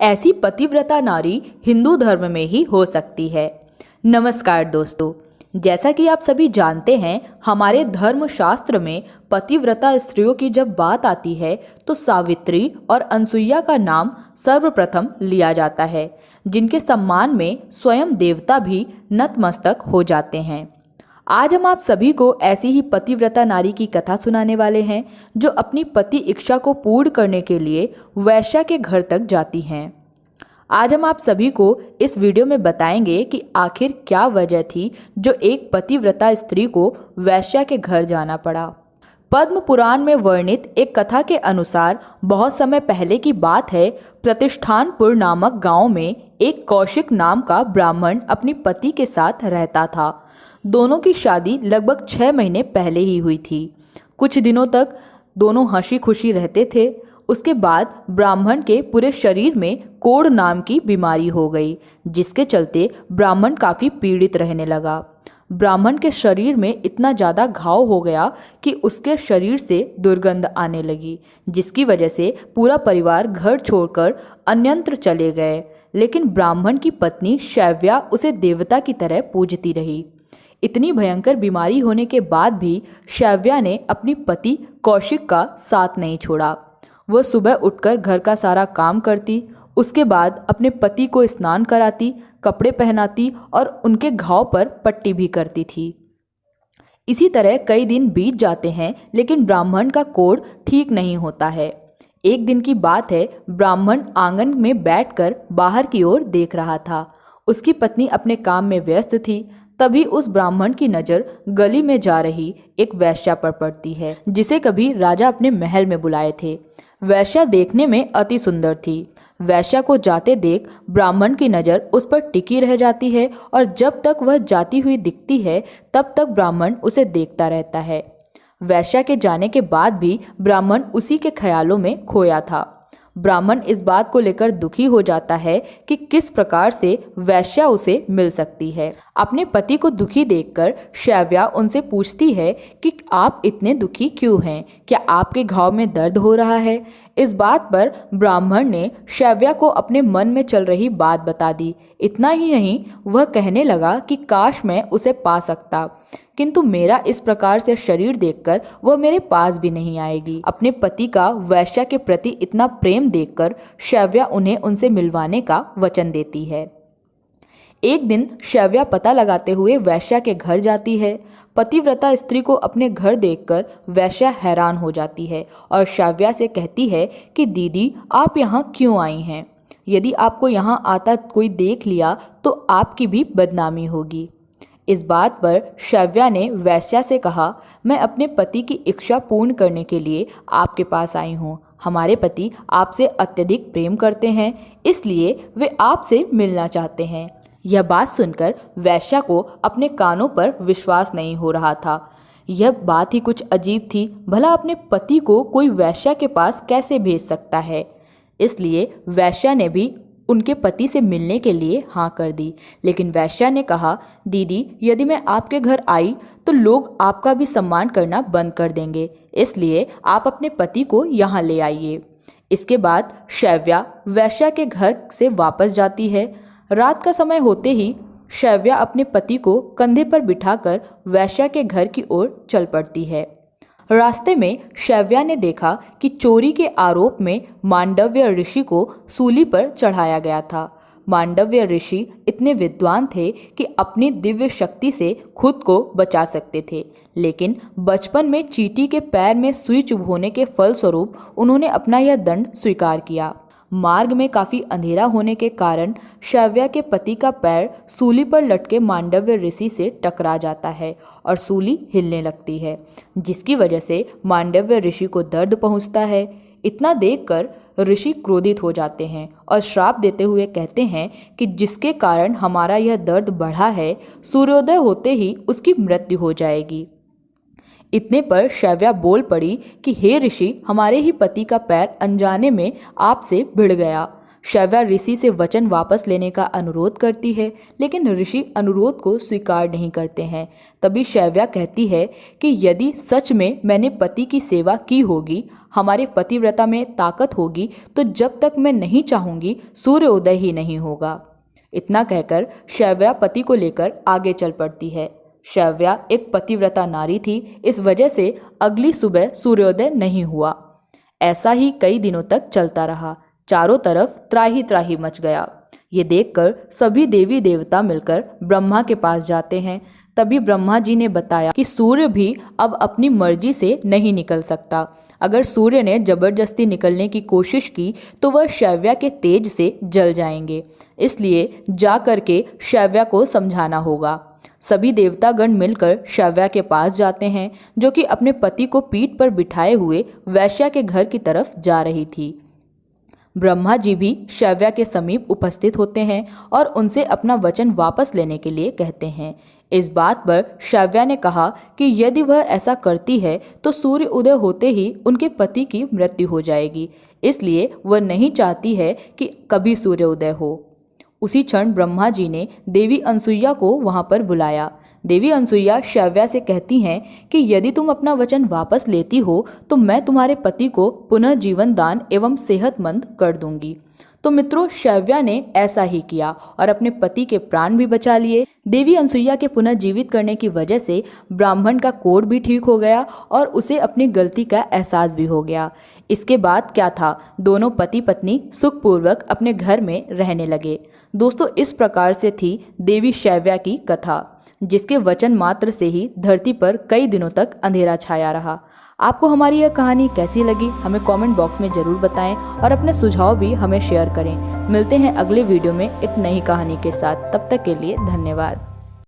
ऐसी पतिव्रता नारी हिंदू धर्म में ही हो सकती है। नमस्कार दोस्तों, जैसा कि आप सभी जानते हैं, हमारे धर्म शास्त्र में पतिव्रता स्त्रियों की जब बात आती है तो सावित्री और अनसुईया का नाम सर्वप्रथम लिया जाता है, जिनके सम्मान में स्वयं देवता भी नतमस्तक हो जाते हैं। आज हम आप सभी को ऐसी ही पतिव्रता नारी की कथा सुनाने वाले हैं, जो अपनी पति इच्छा को पूर्ण करने के लिए वैश्या के घर तक जाती हैं। आज हम आप सभी को इस वीडियो में बताएंगे कि आखिर क्या वजह थी जो एक पतिव्रता स्त्री को वैश्या के घर जाना पड़ा। पद्म पुराण में वर्णित एक कथा के अनुसार बहुत समय पहले की बात है। प्रतिष्ठानपुर नामक गांव में एक कौशिक नाम का ब्राह्मण अपनी पति के साथ रहता था। दोनों की शादी लगभग 6 महीने पहले ही हुई थी। कुछ दिनों तक दोनों हंसी खुशी रहते थे। उसके बाद ब्राह्मण के पूरे शरीर में कोढ़ नाम की बीमारी हो गई, जिसके चलते ब्राह्मण काफ़ी पीड़ित रहने लगा। ब्राह्मण के शरीर में इतना ज़्यादा घाव हो गया कि उसके शरीर से दुर्गंध आने लगी, जिसकी वजह से पूरा परिवार घर छोड़कर अन्यत्र चले गए। लेकिन ब्राह्मण की पत्नी शैव्या उसे देवता की तरह पूजती रही। इतनी भयंकर बीमारी होने के बाद भी शैव्या ने अपनी पति कौशिक का साथ नहीं छोड़ा। वह सुबह उठकर घर का सारा काम करती, उसके बाद अपने पति को स्नान कराती, कपड़े पहनाती और उनके घाव पर पट्टी भी करती थी। इसी तरह कई दिन बीत जाते हैं, लेकिन ब्राह्मण का कोढ़ ठीक नहीं होता है। एक दिन की बात है, ब्राह्मण आंगन में बैठकर बाहर की ओर देख रहा था। उसकी पत्नी अपने काम में व्यस्त थी। तभी उस ब्राह्मण की नज़र गली में जा रही एक वैश्या पर पड़ती है, जिसे कभी राजा अपने महल में बुलाए थे। वैश्या देखने में अति सुंदर थी। वैश्या को जाते देख ब्राह्मण की नज़र उस पर टिकी रह जाती है और जब तक वह जाती हुई दिखती है तब तक ब्राह्मण उसे देखता रहता है। वैश्या के जाने के बाद भी ब्राह्मण उसी के ख्यालों में खोया था। ब्राह्मण इस बात को लेकर दुखी हो जाता है कि किस प्रकार से वैश्या उसे मिल सकती है। अपने पति को दुखी देखकर शैव्या उनसे पूछती है कि आप इतने दुखी क्यों हैं? क्या आपके घाव में दर्द हो रहा है? इस बात पर ब्राह्मण ने शैव्या को अपने मन में चल रही बात बता दी। इतना ही नहीं, वह कहने लगा कि काश मैं उसे पा सकता, किंतु मेरा इस प्रकार से शरीर देखकर वह मेरे पास भी नहीं आएगी। अपने पति का वैश्या के प्रति इतना प्रेम देखकर शैव्या उन्हें उनसे मिलवाने का वचन देती है। एक दिन शैव्या पता लगाते हुए वैश्या के घर जाती है। पतिव्रता स्त्री को अपने घर देखकर वैश्या हैरान हो जाती है और शैव्या से कहती है कि दीदी, आप यहाँ क्यों आई हैं? यदि आपको यहाँ आता कोई देख लिया तो आपकी भी बदनामी होगी। इस बात पर शैव्या ने वैश्या से कहा, मैं अपने पति की इच्छा पूर्ण करने के लिए आपके पास आई हूँ। हमारे पति आपसे अत्यधिक प्रेम करते हैं, इसलिए वे आपसे मिलना चाहते हैं। यह बात सुनकर वैश्या को अपने कानों पर विश्वास नहीं हो रहा था। यह बात ही कुछ अजीब थी। भला अपने पति को कोई वैश्या के पास कैसे भेज सकता है? इसलिए वैश्या ने भी उनके पति से मिलने के लिए हाँ कर दी। लेकिन वैश्या ने कहा, दीदी, यदि मैं आपके घर आई तो लोग आपका भी सम्मान करना बंद कर देंगे, इसलिए आप अपने पति को यहाँ ले आइए। इसके बाद शैव्या वैश्या के घर से वापस जाती है। रात का समय होते ही शैव्या अपने पति को कंधे पर बिठाकर वैश्या के घर की ओर चल पड़ती है। रास्ते में शैव्या ने देखा कि चोरी के आरोप में मांडव्य ऋषि को सूली पर चढ़ाया गया था। मांडव्य ऋषि इतने विद्वान थे कि अपनी दिव्य शक्ति से खुद को बचा सकते थे, लेकिन बचपन में चींटी के पैर में सुई चुभोने के फलस्वरूप उन्होंने अपना यह दंड स्वीकार किया। मार्ग में काफ़ी अंधेरा होने के कारण शैव्या के पति का पैर सूली पर लटके मांडव्य ऋषि से टकरा जाता है और सूली हिलने लगती है, जिसकी वजह से मांडव्य ऋषि को दर्द पहुंचता है। इतना देखकर ऋषि क्रोधित हो जाते हैं और श्राप देते हुए कहते हैं कि जिसके कारण हमारा यह दर्द बढ़ा है, सूर्योदय होते ही उसकी मृत्यु हो जाएगी। इतने पर शैव्या बोल पड़ी कि हे ऋषि, हमारे ही पति का पैर अनजाने में आपसे भिड़ गया। शैव्या ऋषि से वचन वापस लेने का अनुरोध करती है, लेकिन ऋषि अनुरोध को स्वीकार नहीं करते हैं। तभी शैव्या कहती है कि यदि सच में मैंने पति की सेवा की होगी, हमारे पतिव्रता में ताकत होगी, तो जब तक मैं नहीं चाहूँगी सूर्योदय ही नहीं होगा। इतना कहकर शैव्या पति को लेकर आगे चल पड़ती है। शैव्या एक पतिव्रता नारी थी, इस वजह से अगली सुबह सूर्योदय नहीं हुआ। ऐसा ही कई दिनों तक चलता रहा। चारों तरफ त्राही त्राही मच गया। ये देखकर सभी देवी देवता मिलकर ब्रह्मा के पास जाते हैं। तभी ब्रह्मा जी ने बताया कि सूर्य भी अब अपनी मर्जी से नहीं निकल सकता। अगर सूर्य ने जबरदस्ती निकलने की कोशिश की तो वह शैव्या के तेज से जल जाएंगे, इसलिए जा करके शैव्या को समझाना होगा। सभी देवतागण मिलकर शैव्या के पास जाते हैं, जो कि अपने पति को पीठ पर बिठाए हुए वैश्या के घर की तरफ जा रही थी। ब्रह्मा जी भी शैव्या के समीप उपस्थित होते हैं और उनसे अपना वचन वापस लेने के लिए कहते हैं। इस बात पर शैव्या ने कहा कि यदि वह ऐसा करती है तो सूर्य उदय होते ही उनके पति की मृत्यु हो जाएगी, इसलिए वह नहीं चाहती है कि कभी सूर्य उदय हो। उसी क्षण ब्रह्मा जी ने देवी अनसुईया को वहां पर बुलाया। देवी अनसुईया शैव्या से कहती हैं कि यदि तुम अपना वचन वापस लेती हो तो मैं तुम्हारे पति को पुनः जीवन दान एवं सेहतमंद कर दूंगी। तो मित्रों, शैव्या ने ऐसा ही किया और अपने पति के प्राण भी बचा लिए। देवी अनसुईया के पुनः जीवित करने की वजह से ब्राह्मण का कोढ़ भी ठीक हो गया और उसे अपनी गलती का एहसास भी हो गया। इसके बाद क्या था, दोनों पति पत्नी सुखपूर्वक अपने घर में रहने लगे। दोस्तों, इस प्रकार से थी देवी शैव्या की कथा, जिसके वचन मात्र से ही धरती पर कई दिनों तक अंधेरा छाया रहा। आपको हमारी यह कहानी कैसी लगी हमें कमेंट बॉक्स में ज़रूर बताएं और अपने सुझाव भी हमें शेयर करें। मिलते हैं अगले वीडियो में एक नई कहानी के साथ। तब तक के लिए धन्यवाद।